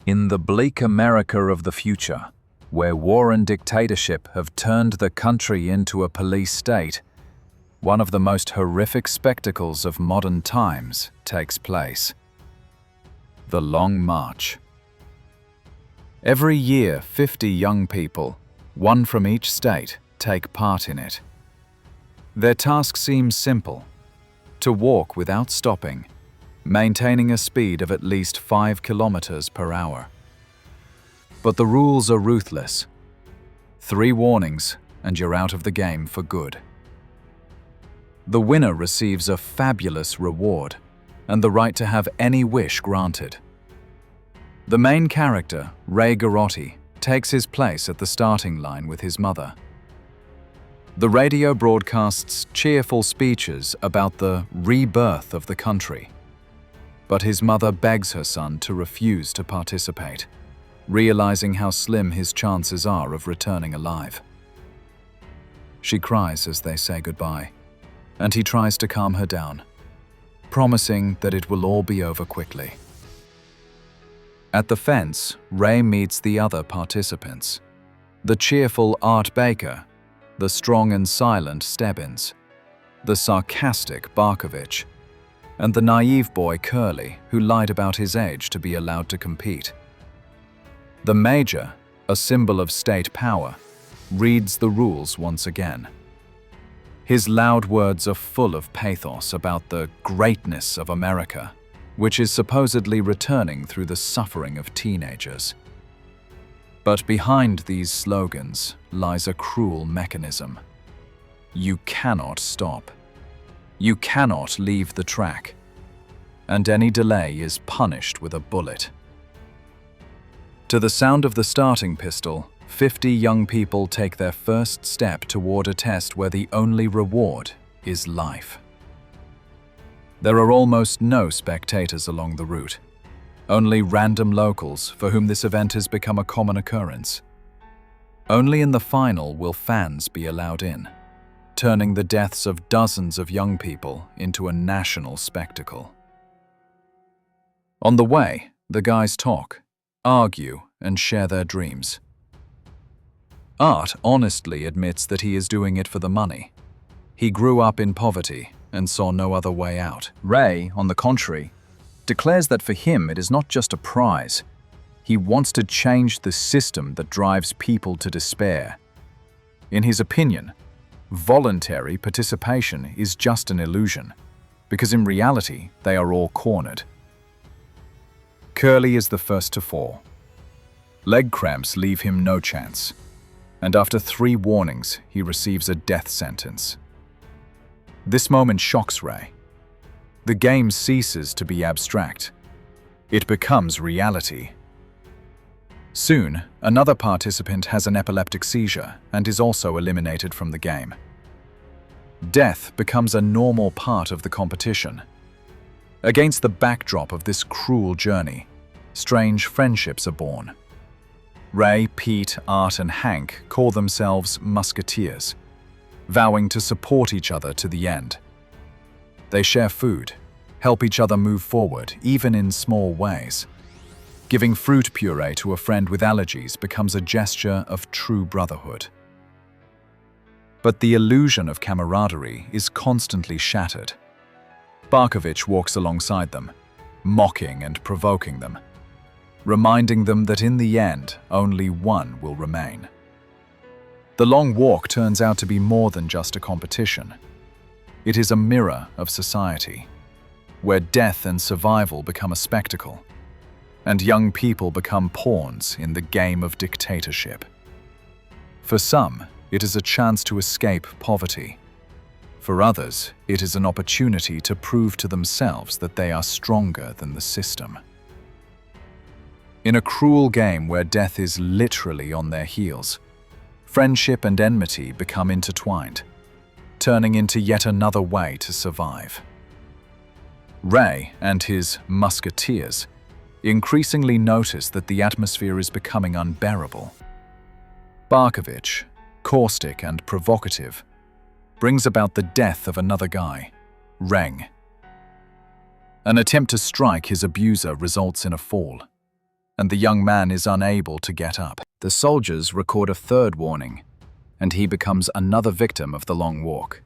In the bleak America of the future, where war and dictatorship have turned the country into a police state, one of the most horrific spectacles of modern times takes place. The Long March. Every year, 50 young people, one from each state, take part in it. Their task seems simple: to walk without stopping, maintaining a speed of at least 5 kilometers per hour. But the rules are ruthless. 3 warnings and you're out of the game for good. The winner receives a fabulous reward and the right to have any wish granted. The main character, Ray Garotti, takes his place at the starting line with his mother. The radio broadcasts cheerful speeches about the rebirth of the country. But his mother begs her son to refuse to participate, realizing how slim his chances are of returning alive. She cries as they say goodbye, and he tries to calm her down, promising that it will all be over quickly. At the fence, Ray meets the other participants: the cheerful Art Baker, the strong and silent Stebbins, the sarcastic Barkovich, and the naive boy Curly, who lied about his age to be allowed to compete. The Major, a symbol of state power, reads the rules once again. His loud words are full of pathos about the greatness of America, which is supposedly returning through the suffering of teenagers. But behind these slogans lies a cruel mechanism. You cannot stop. You cannot leave the track, and any delay is punished with a bullet. To the sound of the starting pistol, 50 young people take their first step toward a test where the only reward is life. There are almost no spectators along the route, only random locals for whom this event has become a common occurrence. Only in the final will fans be allowed in, turning the deaths of dozens of young people into a national spectacle. On the way, the guys talk, argue, and share their dreams. Art honestly admits that he is doing it for the money. He grew up in poverty and saw no other way out. Ray, on the contrary, declares that for him it is not just a prize. He wants to change the system that drives people to despair. In his opinion, voluntary participation is just an illusion, because in reality they are all cornered. Curly is the first to fall. Leg cramps leave him no chance, and after 3 warnings, he receives a death sentence. This moment shocks Ray. The game ceases to be abstract. It becomes reality. Soon, another participant has an epileptic seizure and is also eliminated from the game. Death becomes a normal part of the competition. Against the backdrop of this cruel journey, strange friendships are born. Ray, Pete, Art, and Hank call themselves musketeers, vowing to support each other to the end. They share food, help each other move forward, even in small ways. Giving fruit puree to a friend with allergies becomes a gesture of true brotherhood. But the illusion of camaraderie is constantly shattered. Barkovich walks alongside them, mocking and provoking them, reminding them that in the end, only one will remain. The long walk turns out to be more than just a competition. It is a mirror of society, where death and survival become a spectacle, and young people become pawns in the game of dictatorship. For some, it is a chance to escape poverty. For others, it is an opportunity to prove to themselves that they are stronger than the system. In a cruel game where death is literally on their heels, friendship and enmity become intertwined, turning into yet another way to survive. Ray and his musketeers increasingly notice that the atmosphere is becoming unbearable. Barkovich, caustic and provocative, brings about the death of another guy, Reng. An attempt to strike his abuser results in a fall, and the young man is unable to get up. The soldiers record a third warning, and he becomes another victim of the long walk.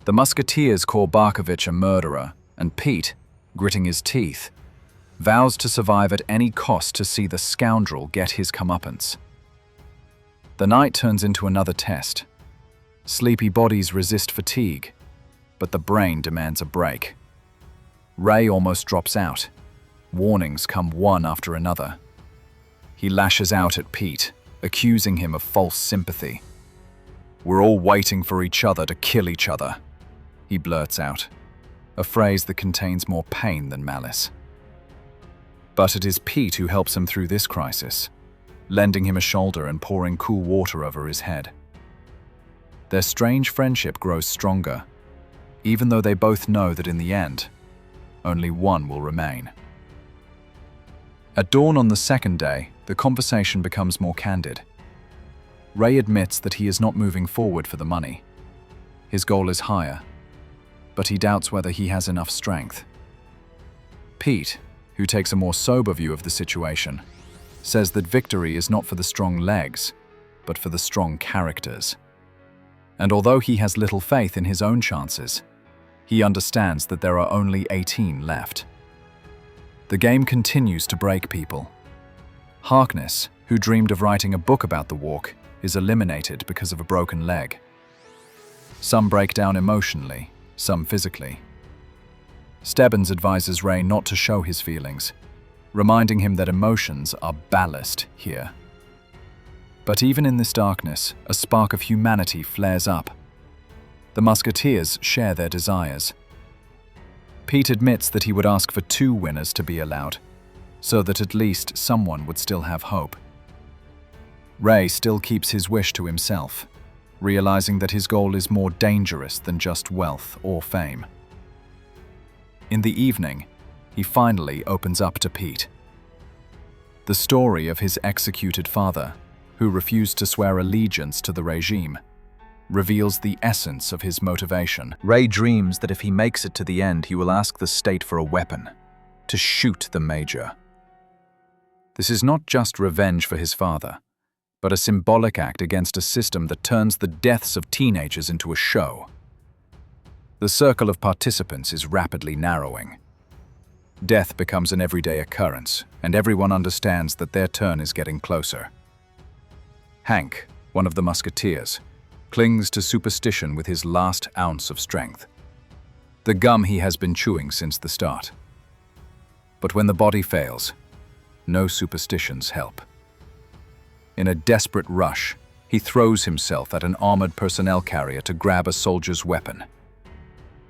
The musketeers call Barkovich a murderer, and Pete, gritting his teeth, vows to survive at any cost to see the scoundrel get his comeuppance. The night turns into another test. Sleepy bodies resist fatigue, but the brain demands a break. Ray almost drops out. Warnings come one after another. He lashes out at Pete, accusing him of false sympathy. "We're all waiting for each other to kill each other," he blurts out, a phrase that contains more pain than malice. But it is Pete who helps him through this crisis, lending him a shoulder and pouring cool water over his head. Their strange friendship grows stronger, even though they both know that in the end, only one will remain. At dawn on the second day, the conversation becomes more candid. Ray admits that he is not moving forward for the money. His goal is higher, but he doubts whether he has enough strength. Pete, who takes a more sober view of the situation, says that victory is not for the strong legs, but for the strong characters. And although he has little faith in his own chances, he understands that there are only 18 left. The game continues to break people. Harkness, who dreamed of writing a book about the walk, is eliminated because of a broken leg. Some break down emotionally, some physically. Stebbins advises Ray not to show his feelings, reminding him that emotions are ballast here. But even in this darkness, a spark of humanity flares up. The musketeers share their desires. Pete admits that he would ask for 2 winners to be allowed, so that at least someone would still have hope. Ray still keeps his wish to himself, realizing that his goal is more dangerous than just wealth or fame. In the evening, he finally opens up to Pete. The story of his executed father, who refused to swear allegiance to the regime, reveals the essence of his motivation. Ray dreams that if he makes it to the end, he will ask the state for a weapon, to shoot the major. This is not just revenge for his father, but a symbolic act against a system that turns the deaths of teenagers into a show. The circle of participants is rapidly narrowing. Death becomes an everyday occurrence, and everyone understands that their turn is getting closer. Hank, one of the musketeers, clings to superstition with his last ounce of strength, the gum he has been chewing since the start. But when the body fails, no superstitions help. In a desperate rush, he throws himself at an armored personnel carrier to grab a soldier's weapon.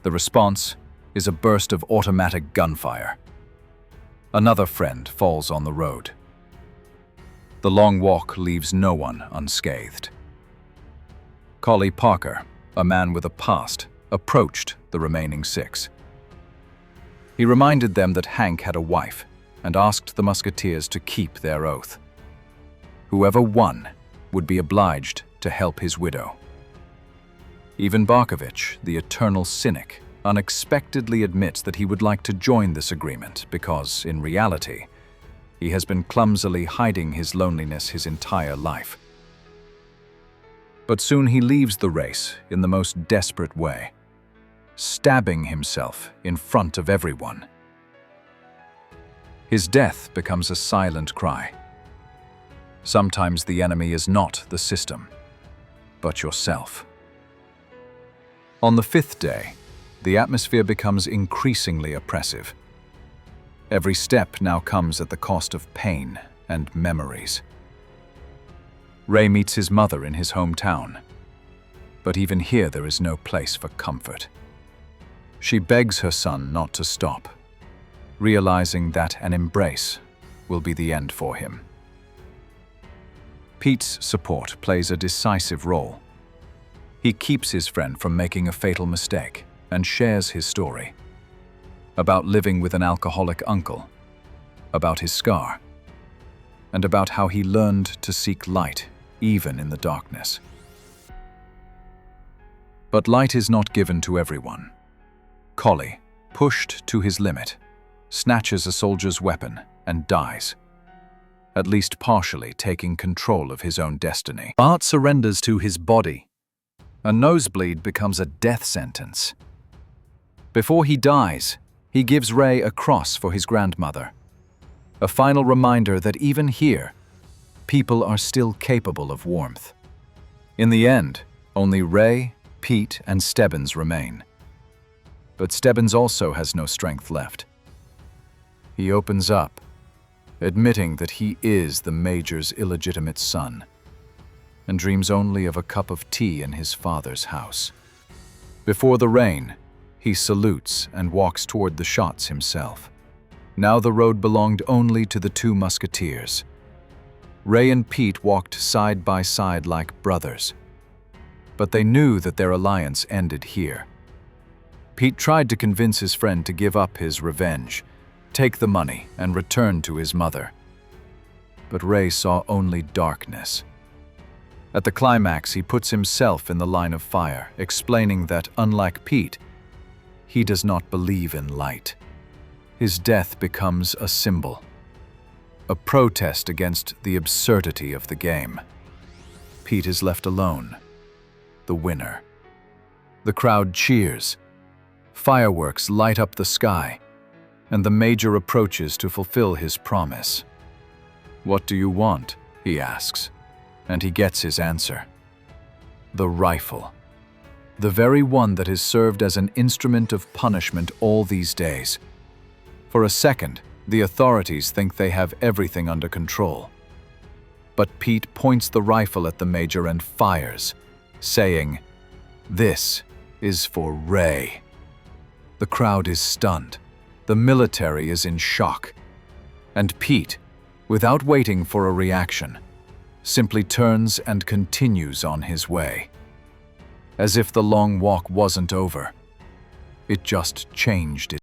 The response is a burst of automatic gunfire. Another friend falls on the road. The long walk leaves no one unscathed. Collie Parker, a man with a past, approached the remaining 6. He reminded them that Hank had a wife and asked the musketeers to keep their oath. Whoever won would be obliged to help his widow. Even Barkovich, the eternal cynic, unexpectedly admits that he would like to join this agreement because, in reality, he has been clumsily hiding his loneliness his entire life. But soon he leaves the race in the most desperate way, stabbing himself in front of everyone. His death becomes a silent cry. Sometimes the enemy is not the system, but yourself. On the 5th day, the atmosphere becomes increasingly oppressive. Every step now comes at the cost of pain and memories. Ray meets his mother in his hometown, but even here there is no place for comfort. She begs her son not to stop, realizing that an embrace will be the end for him. Pete's support plays a decisive role. He keeps his friend from making a fatal mistake and shares his story about living with an alcoholic uncle, about his scar, and about how he learned to seek light even in the darkness. But light is not given to everyone. Collie, pushed to his limit, snatches a soldier's weapon and dies, at least partially taking control of his own destiny. Bart surrenders to his body. A nosebleed becomes a death sentence. Before he dies, he gives Ray a cross for his grandmother. A final reminder that even here, people are still capable of warmth. In the end, only Ray, Pete, and Stebbins remain. But Stebbins also has no strength left. He opens up, admitting that he is the Major's illegitimate son, and dreams only of a cup of tea in his father's house. Before the rain, he salutes and walks toward the shots himself. Now the road belonged only to the two musketeers. Ray and Pete walked side by side like brothers, but they knew that their alliance ended here. Pete tried to convince his friend to give up his revenge, take the money, and return to his mother. But Ray saw only darkness. At the climax, he puts himself in the line of fire, explaining that, unlike Pete, he does not believe in light. His death becomes a symbol, a protest against the absurdity of the game. Pete is left alone, the winner. The crowd cheers. Fireworks light up the sky, and the Major approaches to fulfill his promise. "What do you want?" he asks, and he gets his answer. The rifle. The very one that has served as an instrument of punishment all these days. For a second, the authorities think they have everything under control. But Pete points the rifle at the Major and fires, saying, "This is for Ray." The crowd is stunned. The military is in shock. And Pete, without waiting for a reaction, simply turns and continues on his way. As if the long walk wasn't over, it just changed